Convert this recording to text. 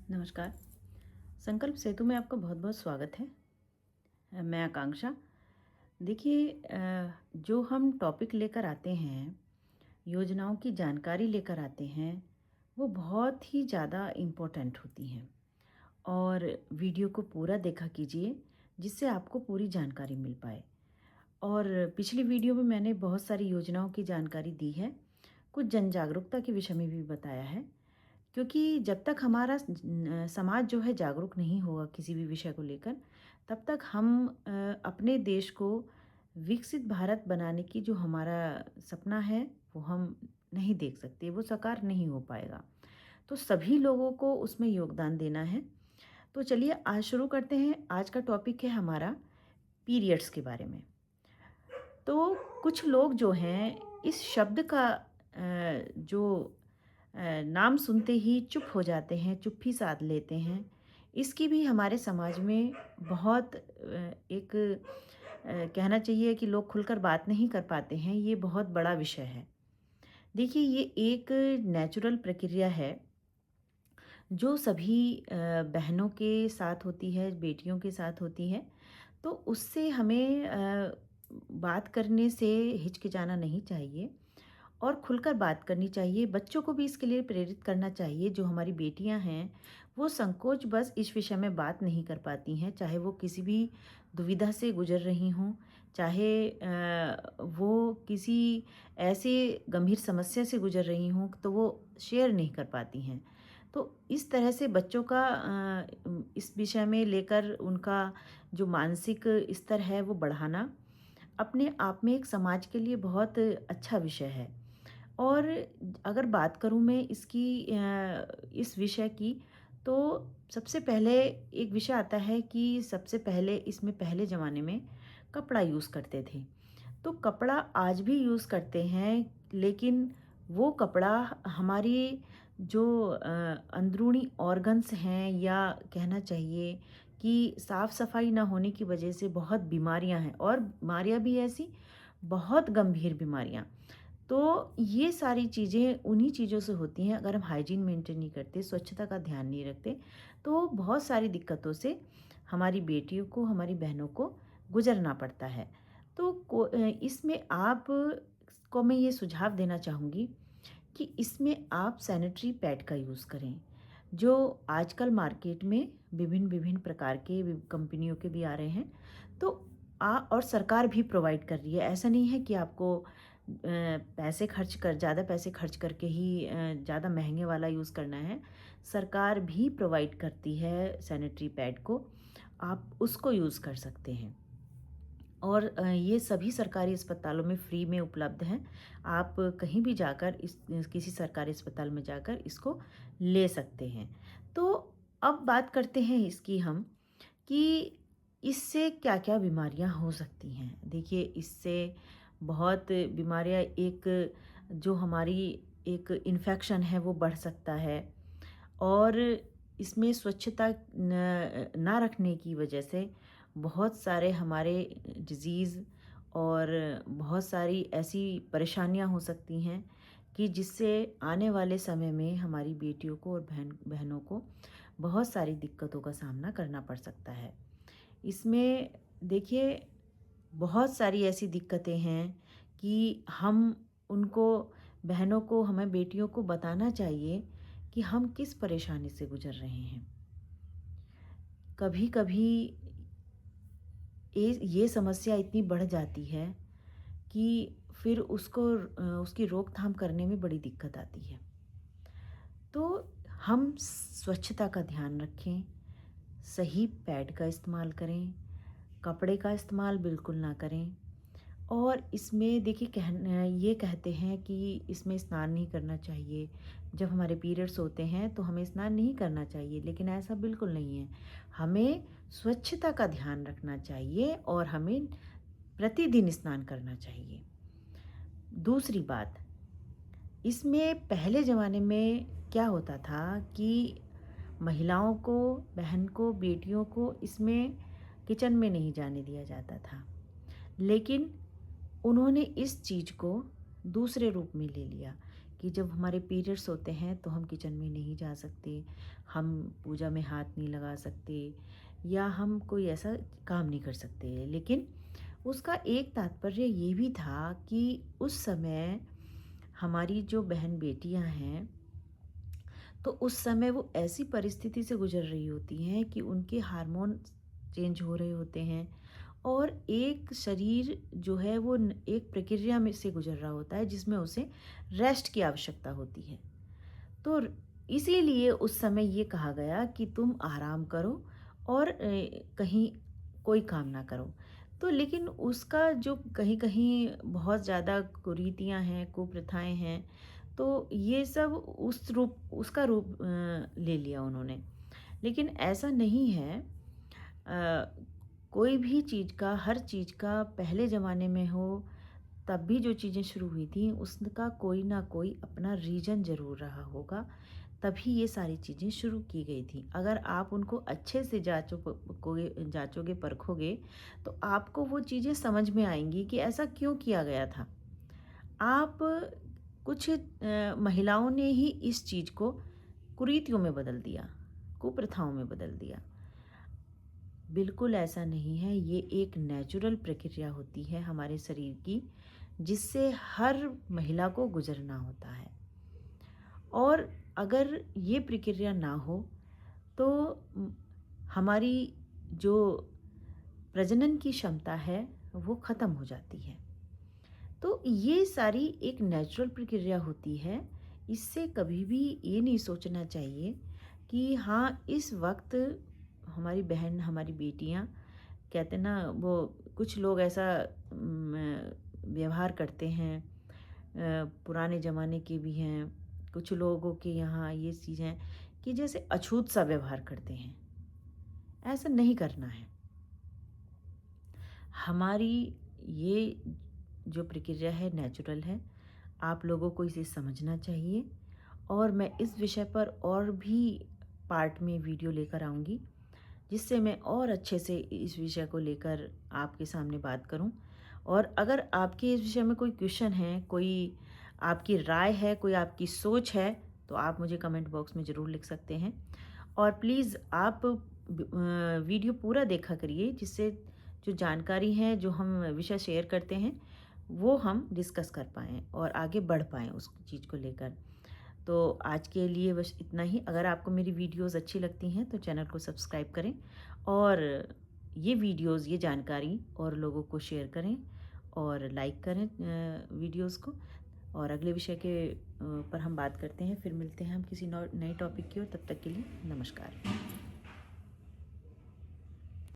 नमस्कार। संकल्प सेतु में आपका बहुत-बहुत स्वागत है। मैं आकांक्षा। देखिए जो हम टॉपिक लेकर आते हैं, योजनाओं की जानकारी लेकर आते हैं, वो बहुत ही ज़्यादा इम्पोर्टेंट होती हैं और वीडियो को पूरा देखा कीजिए, जिससे आपको पूरी जानकारी मिल पाए। और पिछली वीडियो में मैंने बहुत सारी योजनाओं की जानकारी दी है, कुछ जन जागरूकता के विषय में भी बताया है। क्योंकि जब तक हमारा समाज जो है जागरूक नहीं होगा किसी भी विषय को लेकर, तब तक हम अपने देश को विकसित भारत बनाने की जो हमारा सपना है, वो हम नहीं देख सकते, वो साकार नहीं हो पाएगा। तो सभी लोगों को उसमें योगदान देना है। तो चलिए आज शुरू करते हैं। आज का टॉपिक है हमारा पीरियड्स के बारे में। तो कुछ लोग जो हैं इस शब्द का जो नाम सुनते ही चुप हो जाते हैं, चुप्पी साध लेते हैं। इसकी भी हमारे समाज में बहुत एक कहना चाहिए कि लोग खुलकर बात नहीं कर पाते हैं, ये बहुत बड़ा विषय है। देखिए ये एक नेचुरल प्रक्रिया है जो सभी बहनों के साथ होती है, बेटियों के साथ होती है। तो उससे हमें बात करने से हिचकिचाना नहीं चाहिए और खुलकर बात करनी चाहिए। बच्चों को भी इसके लिए प्रेरित करना चाहिए। जो हमारी बेटियां हैं, वो संकोच बस इस विषय में बात नहीं कर पाती हैं, चाहे वो किसी भी दुविधा से गुजर रही हों, चाहे वो किसी ऐसे गंभीर समस्या से गुजर रही हों, तो वो शेयर नहीं कर पाती हैं। तो इस तरह से बच्चों का इस विषय में लेकर उनका जो मानसिक स्तर है वो बढ़ाना अपने आप में एक समाज के लिए बहुत अच्छा विषय है। और अगर बात करूँ मैं इसकी इस विषय की, तो सबसे पहले एक विषय आता है कि सबसे पहले इसमें पहले ज़माने में कपड़ा यूज़ करते थे। तो कपड़ा आज भी यूज़ करते हैं, लेकिन वो कपड़ा हमारी जो अंदरूनी ऑर्गन्स हैं, या कहना चाहिए कि साफ़-सफ़ाई ना होने की वजह से बहुत बीमारियां हैं, और बीमारियां भी ऐसी बहुत गंभीर बीमारियां। तो ये सारी चीज़ें उन्हीं चीज़ों से होती हैं। अगर हम हाइजीन मेंटेन नहीं करते, स्वच्छता का ध्यान नहीं रखते, तो बहुत सारी दिक्कतों से हमारी बेटियों को, हमारी बहनों को गुजरना पड़ता है। तो इसमें आप को मैं ये सुझाव देना चाहूँगी कि इसमें आप सैनिटरी पैड का यूज़ करें। जो आजकल मार्केट में विभिन्न-विभिन्न प्रकार के कंपनियों के भी आ रहे हैं। तो और सरकार भी प्रोवाइड कर रही है। ऐसा नहीं है कि आपको पैसे खर्च कर ज़्यादा पैसे खर्च करके ही ज़्यादा महँगे वाला यूज़ करना है। सरकार भी प्रोवाइड करती है सैनिटरी पैड को, आप उसको यूज़ कर सकते हैं। और ये सभी सरकारी अस्पतालों में फ्री में उपलब्ध हैं। आप कहीं भी जाकर किसी सरकारी अस्पताल में जाकर इसको ले सकते हैं। तो अब बात करते हैं इसकी हम कि इससे क्या-क्या बीमारियां हो सकती हैं। देखिए इससे बहुत बीमारियां, एक जो हमारी एक इन्फेक्शन है वो बढ़ सकता है, और इसमें स्वच्छता ना रखने की वजह से बहुत सारे हमारे डिज़ीज़ और बहुत सारी ऐसी परेशानियां हो सकती हैं कि जिससे आने वाले समय में हमारी बेटियों को और बहनों को बहुत सारी दिक्कतों का सामना करना पड़ सकता है। इसमें देखिए बहुत सारी ऐसी दिक्कतें हैं कि हम उनको, बहनों को, हमें बेटियों को बताना चाहिए कि हम किस परेशानी से गुजर रहे हैं। कभी-कभी ये समस्या इतनी बढ़ जाती है कि फिर उसकी रोकथाम करने में बड़ी दिक्कत आती है। तो हम स्वच्छता का ध्यान रखें, सही पैड का इस्तेमाल करें, कपड़े का इस्तेमाल बिल्कुल ना करें। और इसमें देखिए ये कहते हैं कि इसमें स्नान नहीं करना चाहिए। जब हमारे पीरियड्स होते हैं तो हमें स्नान नहीं करना चाहिए, लेकिन ऐसा बिल्कुल नहीं है। हमें स्वच्छता का ध्यान रखना चाहिए और हमें प्रतिदिन स्नान करना चाहिए। दूसरी बात, इसमें पहले ज़माने में क्या होता था कि महिलाओं को, बहन को, बेटियों को इसमें किचन में नहीं जाने दिया जाता था। लेकिन उन्होंने इस चीज़ को दूसरे रूप में ले लिया कि जब हमारे पीरियड्स होते हैं तो हम किचन में नहीं जा सकते, हम पूजा में हाथ नहीं लगा सकते या हम कोई ऐसा काम नहीं कर सकते। लेकिन उसका एक तात्पर्य ये भी था कि उस समय हमारी जो बहन बेटियां हैं, तो उस समय वो ऐसी परिस्थिति से गुजर रही होती हैं कि उनके हार्मोन चेंज हो रहे होते हैं और एक शरीर जो है वो एक प्रक्रिया में से गुजर रहा होता है जिसमें उसे रेस्ट की आवश्यकता होती है। तो इसीलिए उस समय ये कहा गया कि तुम आराम करो और कहीं कोई काम ना करो। तो लेकिन उसका जो कहीं-कहीं बहुत ज़्यादा कुरीतियाँ हैं, कुप्रथाएँ हैं, तो ये सब उसका रूप ले लिया उन्होंने। लेकिन ऐसा नहीं है। कोई भी चीज़ का, हर चीज़ का पहले ज़माने में हो, तब भी जो चीज़ें शुरू हुई थी उसका कोई ना कोई अपना रीज़न ज़रूर रहा होगा, तभी ये सारी चीज़ें शुरू की गई थी। अगर आप उनको अच्छे से जाँचोगे, परखोगे, तो आपको वो चीज़ें समझ में आएँगी कि ऐसा क्यों किया गया था। आप कुछ महिलाओं ने ही इस चीज़ को कुरीतियों में बदल दिया, कुप्रथाओं में बदल दिया। बिल्कुल ऐसा नहीं है, ये एक नेचुरल प्रक्रिया होती है हमारे शरीर की, जिससे हर महिला को गुज़रना होता है। और अगर ये प्रक्रिया ना हो, तो हमारी जो प्रजनन की क्षमता है, वो ख़त्म हो जाती है। तो ये सारी एक नेचुरल प्रक्रिया होती है। इससे कभी भी ये नहीं सोचना चाहिए कि हाँ, इस वक़्त हमारी बहन, हमारी बेटियाँ कहते हैं ना, वो कुछ लोग ऐसा व्यवहार करते हैं, पुराने ज़माने के भी हैं, कुछ लोगों के यहाँ ये चीज़ है कि जैसे अछूत सा व्यवहार करते हैं। ऐसा नहीं करना है। हमारी ये जो प्रक्रिया है नेचुरल है, आप लोगों को इसे समझना चाहिए और मैं इस विषय पर और भी पार्ट में वीडियो लेकर आऊँगी, जिससे मैं और अच्छे से इस विषय को लेकर आपके सामने बात करूं। और अगर आपके इस विषय में कोई क्वेश्चन है, कोई आपकी राय है, कोई आपकी सोच है, तो आप मुझे कमेंट बॉक्स में ज़रूर लिख सकते हैं। और प्लीज़ आप वीडियो पूरा देखा करिए, जिससे जो जानकारी है, जो हम विषय शेयर करते हैं, वो हम डिस्कस कर पाएँ और आगे बढ़ पाएँ उस चीज़ को लेकर। तो आज के लिए बस इतना ही। अगर आपको मेरी वीडियोज़ अच्छी लगती हैं तो चैनल को सब्सक्राइब करें और ये वीडियोज़, ये जानकारी और लोगों को शेयर करें और लाइक करें वीडियोज़ को। और अगले विषय के पर हम बात करते हैं। फिर मिलते हैं हम किसी नए टॉपिक की ओर। तब तक के लिए नमस्कार।